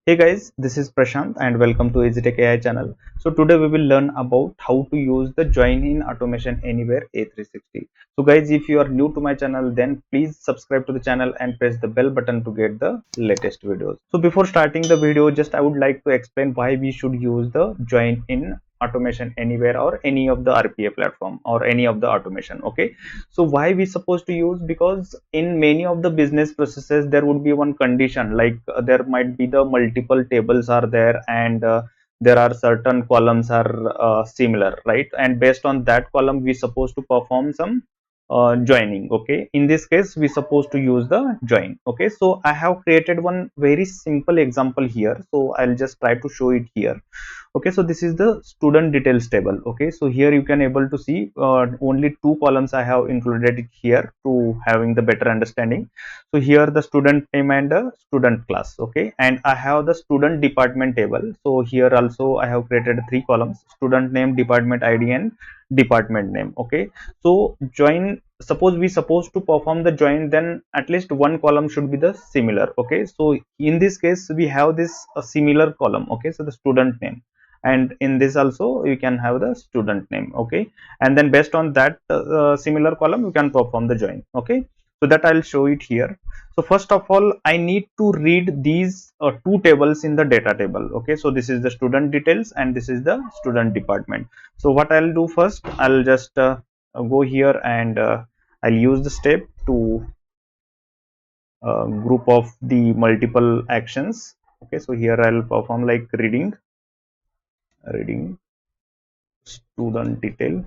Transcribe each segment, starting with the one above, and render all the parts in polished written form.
Hey guys, this is Prashant and welcome to EasyTech AI channel. So today we will learn about how to use the join in Automation Anywhere A360. So guys, if you are new to my channel, then please subscribe to the channel and press the bell button to get the latest videos. So before starting the video, just I would like to explain why we should use the join in Automation Anywhere or any of the RPA platform or any of the automation. Okay, so why we supposed to use? Because in many of the business processes there would be one condition, like there might be the multiple tables are there, and there are certain columns are similar, right? And based on that column we supposed to perform some joining. Okay, in this case we supposed to use the join. Okay, so I have created one very simple example here, so I'll just try to show it here. Okay, so this is the student details table. Okay, so here you can able to see only two columns I have included it here to having the better understanding. So here the student name and the student class. Okay, and I have the student department table. So here also I have created three columns: student name, department ID, and department name. Okay, so join, suppose we supposed to perform the join, then at least one column should be the similar. Okay, so in this case we have this a similar column. Okay, so the student name, and in this also you can have the student name. Okay, and then based on that similar column you can perform the join. Okay, so that I'll show it here. So first of all I need to read these two tables in the data table. Okay, so this is the student details and this is the student department. So what I'll do first, I'll just go here and I'll use the step to group of the multiple actions. Okay, so here I'll perform like reading student detail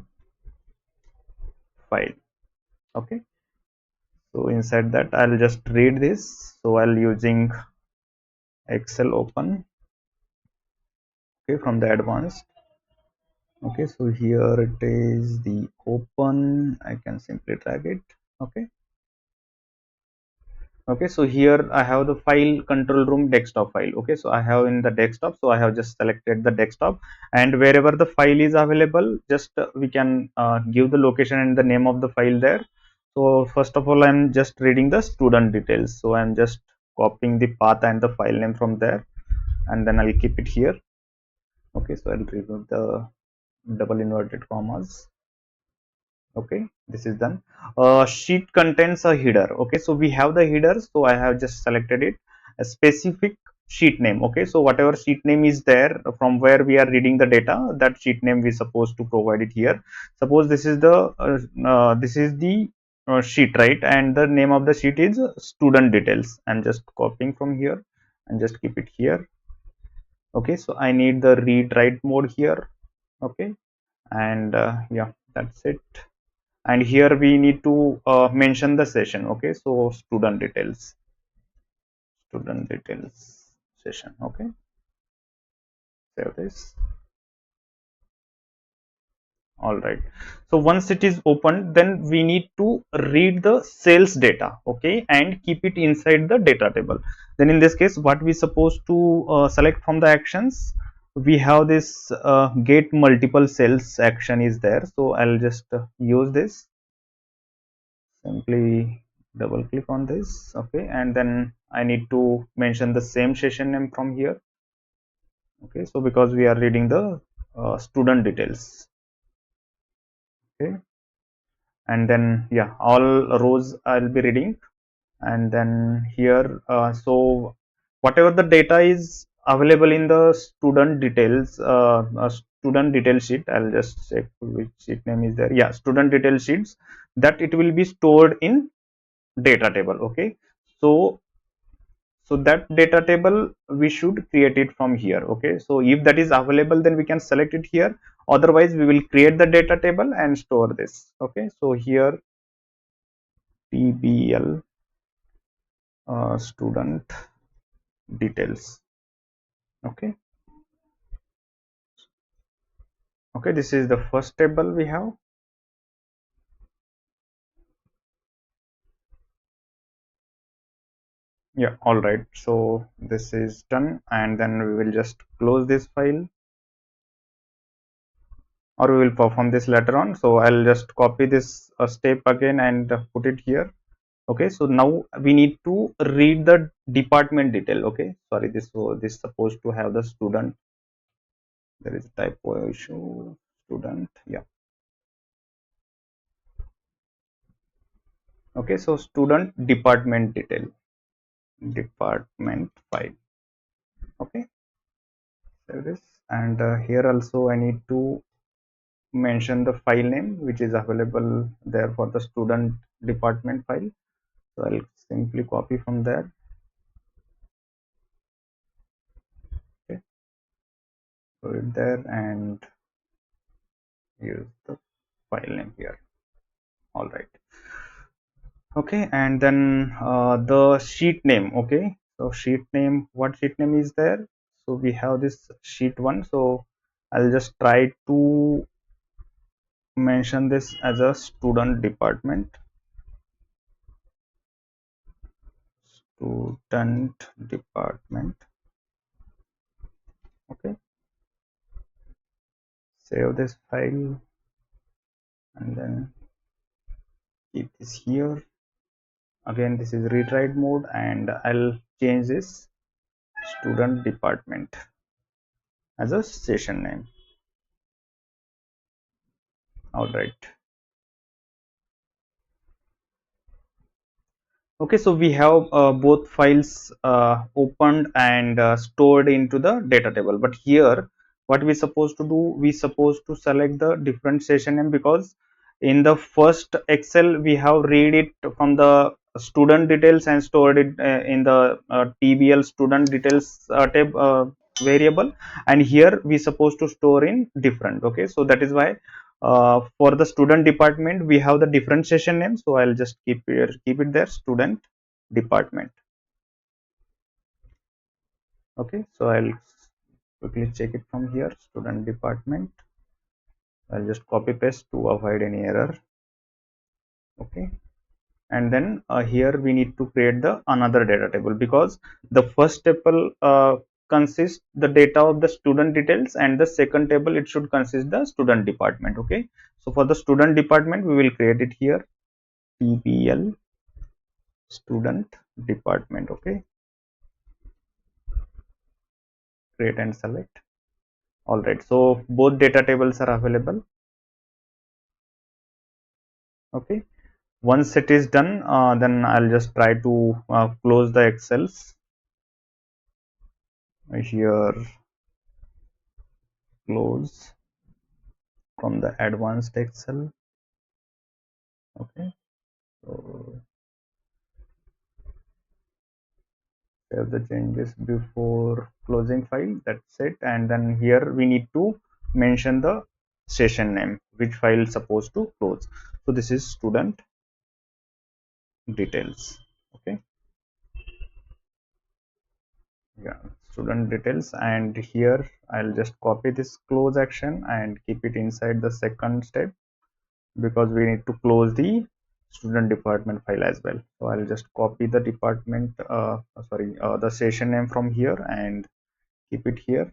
file. Okay, so inside that I'll just read this. So I'll using Excel open. Okay, from the advanced. Okay, so here it is the open. I can simply drag it. Okay, okay, so here I have the file control room desktop file. Okay, so I have in the desktop, so I have just selected the desktop, and wherever the file is available, just we can give the location and the name of the file there. So first of all I'm just reading the student details, so I'm just copying the path and the file name from there, and then I'll keep it here. Okay, so I'll remove the double inverted commas. Okay, this is done. Sheet contains a header. Okay, so we have the header, so I have just selected it, a specific sheet name. Okay, so whatever sheet name is there from where we are reading the data, that sheet name we supposed to provide it here. Suppose this is the sheet, right? And the name of the sheet is student details. I'm just copying from here and just keep it here. Okay, so I need the read write mode here. Okay, and yeah, that's it. And here we need to mention the session. Okay, so student details session. Okay, save this. All right, so once it is opened, then we need to read the sales data. Okay, and keep it inside the data table. Then in this case what we supposed to select from the actions, we have this get multiple sales action is there. So I'll just use this, simply double click on this. Okay, and then I need to mention the same session name from here. Okay, so because we are reading the student details. Okay, and then yeah, all rows I'll be reading. And then here so whatever the data is available in the student detail sheet, I'll just check which sheet name is there. Yeah, student detail sheets, that it will be stored in data table. Okay, so that data table we should create it from here. Okay, so if that is available then we can select it here, otherwise we will create the data table and store this. Okay, so here tbl student details. Okay, okay, this is the first table we have. Yeah, all right, so this is done, and then we will just close this file, or we will perform this later on. So I'll just copy this step again and put it here. Okay, so now we need to read the department detail. Okay, sorry, this supposed to have the student. There is a typo issue. Student, yeah. Okay, so student department detail, department file. Okay, there it is. And here also I need to mention the file name which is available there for the student department file. So I'll simply copy from there. Okay, put it there and use the file name here. All right. Okay, and then the sheet name. Okay, so sheet name, what sheet name is there? So we have this sheet one. So I'll just try to mention this as a student department. Student department. Okay, save this file and then keep this here. Again, this is retry mode, and I'll change this student department as a session name. All right. Okay, so we have both files opened and stored into the data table. But here, what we supposed to do? We supposed to select the different session name, because in the first Excel we have read it from the student details and stored it in the TBL student details tab variable, and here we supposed to store in different. Okay, so that is why for the student department we have the different session name. So I'll just keep it there, student department. Okay, so I'll quickly check it from here, student department. I'll just copy paste to avoid any error. Okay, and then here we need to create the another data table, because the first table consists the data of the student details, and the second table it should consist the student department. Okay, so for the student department we will create it here, TBL student department. Okay, create and select. All right, so both data tables are available. Okay, once it is done, then I'll just try to close the Excels here, close from the advanced Excel. Okay, so save the changes before closing file. That's it. And then here we need to mention the session name, which file is supposed to close. So this is student details. Okay, yeah, student details. And here I'll just copy this close action and keep it inside the second step, because we need to close the student department file as well. So I'll just copy the department the session name from here and keep it here.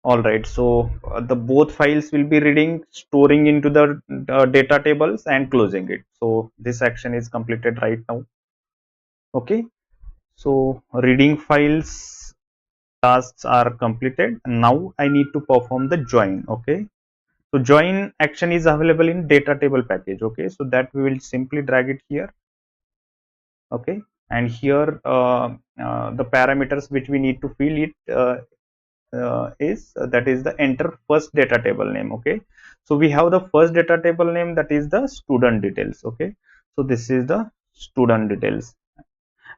All right, so the both files will be reading, storing into the data tables and closing it. So this action is completed right now. Okay, so reading files tasks are completed. Now I need to perform the join. Okay, so join action is available in data table package. Okay, so that we will simply drag it here. Okay, and here the parameters which we need to fill it is that is the enter first data table name. Okay, so we have the first data table name, that is the student details. Okay, so this is the student details,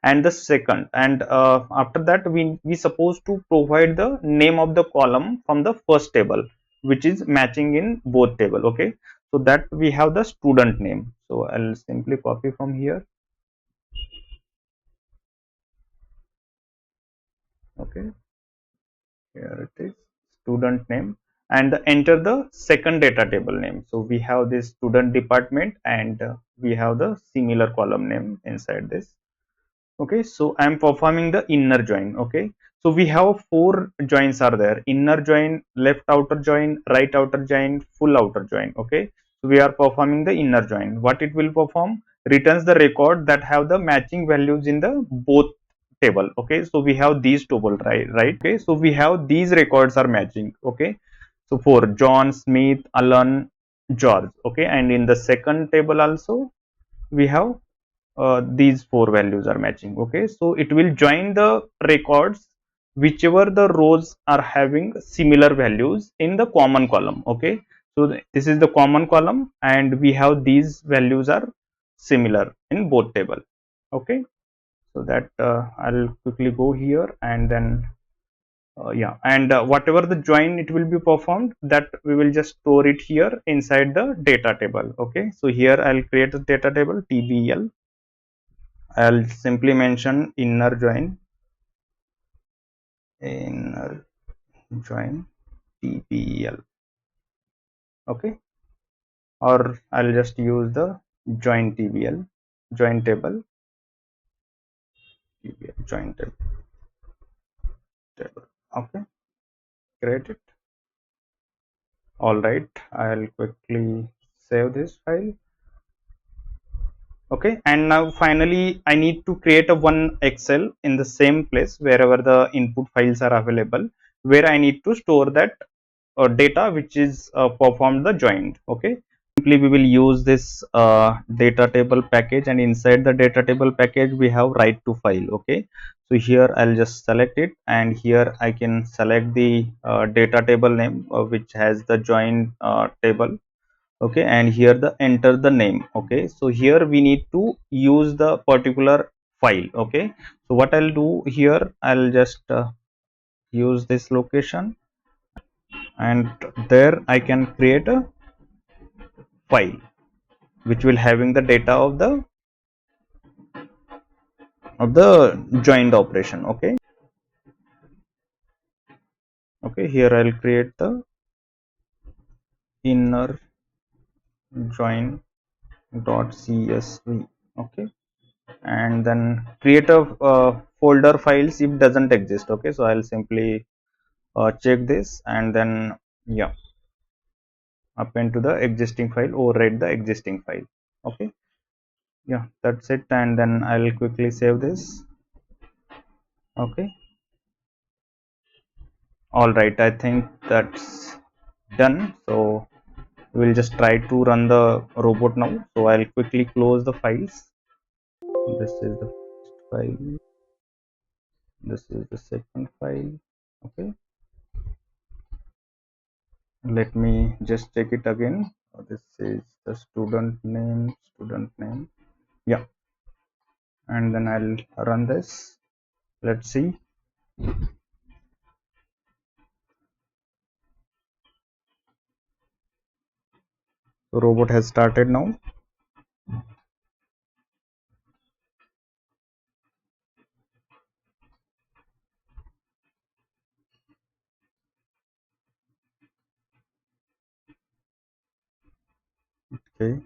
and the second, and after that we supposed to provide the name of the column from the first table which is matching in both table. Okay, so that we have the student name. So I'll simply copy from here. Okay, here it is, student name, and enter the second data table name. So we have this student department, and we have the similar column name inside this. Okay, so I'm performing the inner join. Okay, so we have four joins are there: inner join, left outer join, right outer join, full outer join. Okay, So we are performing the inner join. What it will perform? Returns the record that have the matching values in the both table. Okay, so we have these table, right? Okay, so we have these records are matching. Okay, so for John, Smith, Alan, George. Okay, and in the second table also we have these four values are matching. Okay, so it will join the records whichever the rows are having similar values in the common column. Okay, so this is the common column and we have these values are similar in both table. Okay, so that I'll quickly go here and then yeah, and whatever the join it will be performed, that we will just store it here inside the data table. Okay, so here I'll create a data table tbl. I'll simply mention inner join tbl. Okay, or I'll just use the join tbl, join table tbl, join table. Okay, create it. All right, I'll quickly save this file. Okay, and now finally I need to create a one excel in the same place wherever the input files are available, where I need to store that data which is performed the joint. Okay, simply we will use this data table package, and inside the data table package we have write to file. Okay, so here I'll just select it, and here I can select the data table name which has the join table. Okay, and here the enter the name. Okay, so here we need to use the particular file. Okay, so what I'll do here, I'll just use this location, and there I can create a file which will having the data of the joined operation. Okay, okay, here I'll create the inner join .csv. Okay, and then create a folder files if doesn't exist. Okay, so I'll simply check this, and then yeah, append to the existing file, override the existing file. Okay, yeah, that's it, and then I'll quickly save this. Okay, all right, I think that's done. So we'll just try to run the robot now. So I'll quickly close the files. This is the first file, this is the second file. Okay, let me just check it again. This is the student name. Yeah, and then I'll run this. Let's see. So robot has started now. Okay,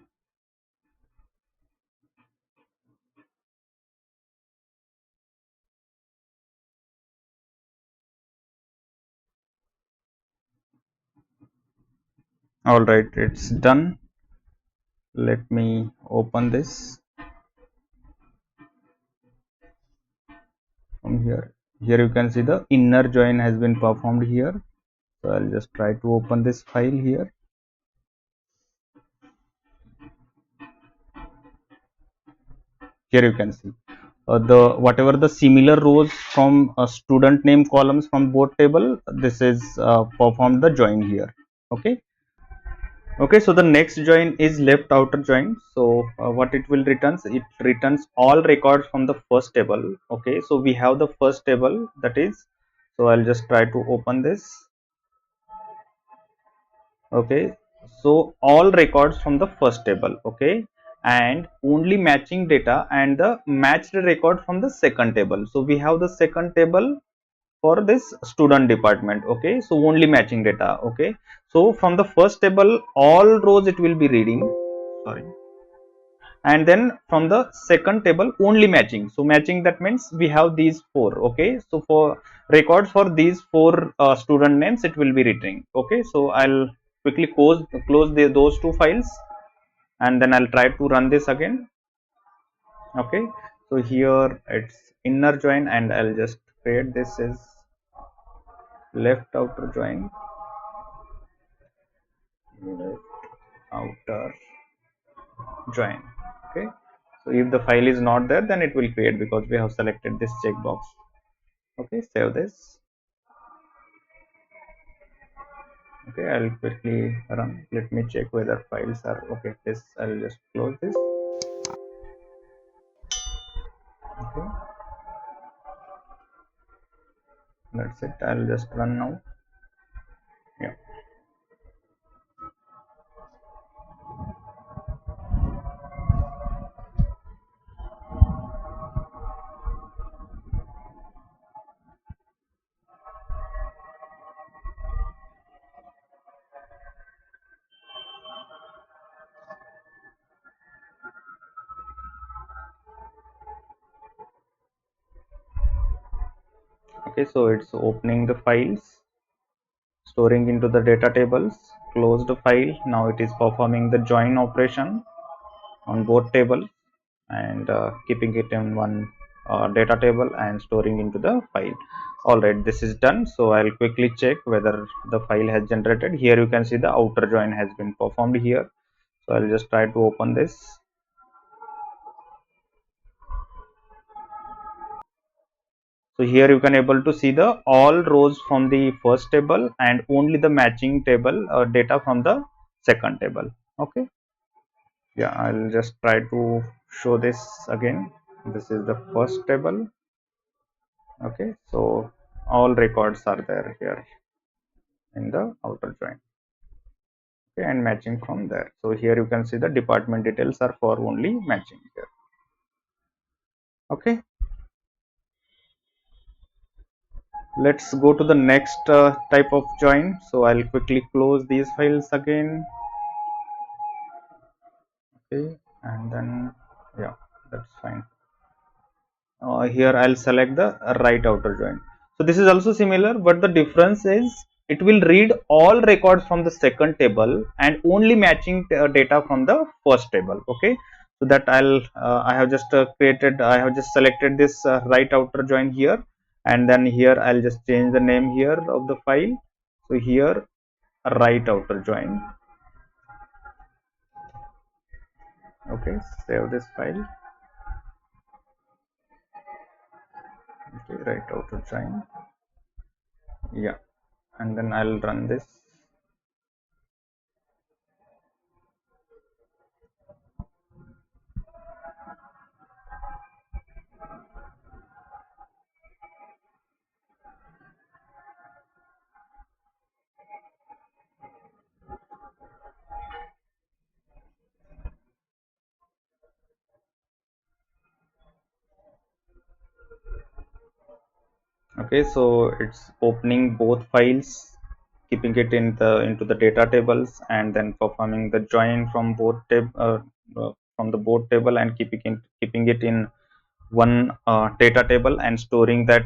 all right, it's done. Let me open this from here. Here you can see the inner join has been performed here. So I'll just try to open this file here. Here you can see the whatever the similar rows from student name columns from both table, this is performed the join here. Okay, okay, so the next join is left outer join. So what it will returns, it returns all records from the first table. Okay, so we have the first table, that is, so I'll just try to open this. Okay, so all records from the first table. Okay, and only matching data and the matched record from the second table. So we have the second table for this student department. Okay, so only matching data. Okay, so from the first table all rows it will be reading, sorry, and then from the second table only matching. So matching, that means we have these four. Okay, so for records for these four student names it will be returning. Okay, so I'll quickly close those two files, and then I'll try to run this again. Okay, so here it's inner join, and I'll just create this as left outer join, left outer join. Okay, so if the file is not there, then it will create because we have selected this checkbox. Okay, save this. Okay, I'll quickly run. Let me check whether files are okay. This I'll just close this. Okay, that's it. I'll just run now. Yeah. Okay, so it's opening the files, storing into the data tables, closed the file. Now it is performing the join operation on both tables, and keeping it in one data table and storing into the file. All right, this is done. So I'll quickly check whether the file has generated. Here you can see the outer join has been performed here. So I'll just try to open this. So here you can able to see the all rows from the first table and only the matching table data from the second table. Okay, yeah, I'll just try to show this again. This is the first table. Okay, so all records are there here in the outer join. Okay, and matching from there. So here you can see the department details are for only matching here. Okay, let's go to the next type of join. So I'll quickly close these files again. Okay, and then yeah, that's fine. Here I'll select the right outer join. So this is also similar, but the difference is it will read all records from the second table and only matching data from the first table. Okay, so that I have just created, I have just selected this right outer join here, and then here I'll just change the name here of the file. So here right outer join. Okay, save this file. Okay, right outer join. Yeah, and then I'll run this. Okay, so it's opening both files, keeping it into the data tables, and then performing the join from from the both table and keeping it in one data table and storing that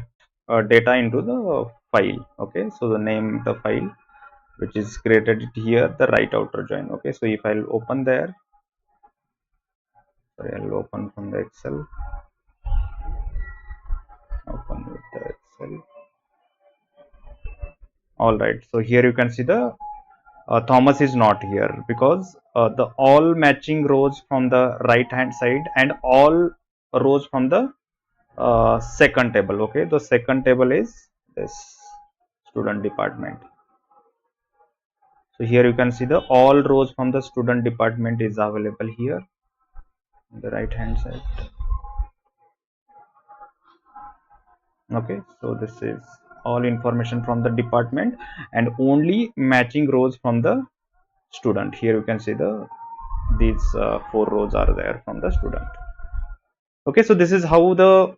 data into the file. Okay, so the name the file which is created here, the right outer join. Okay, so if I'll open there, sorry, I'll open from the Excel, open with the Excel. All right, so here you can see the Thomas is not here because the all matching rows from the right hand side and all rows from the second table. Okay, the second table is this student department. So here you can see the all rows from the student department is available here on the right hand side. Okay, so this is all information from the department and only matching rows from the student. Here you can see the these four rows are there from the student. Okay, so this is how the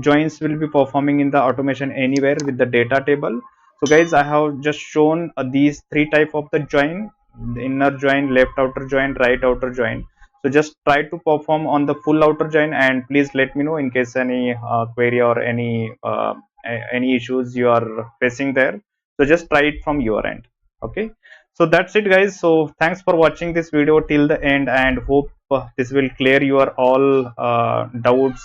joins will be performing in the Automation Anywhere with the data table. So guys, I have just shown these three type of the join: the inner join, left outer join, right outer join. So just try to perform on the full outer join, and please let me know in case any query or any issues you are facing there. So just try it from your end. Okay, So that's it guys. So thanks for watching this video till the end, and hope this will clear your all doubts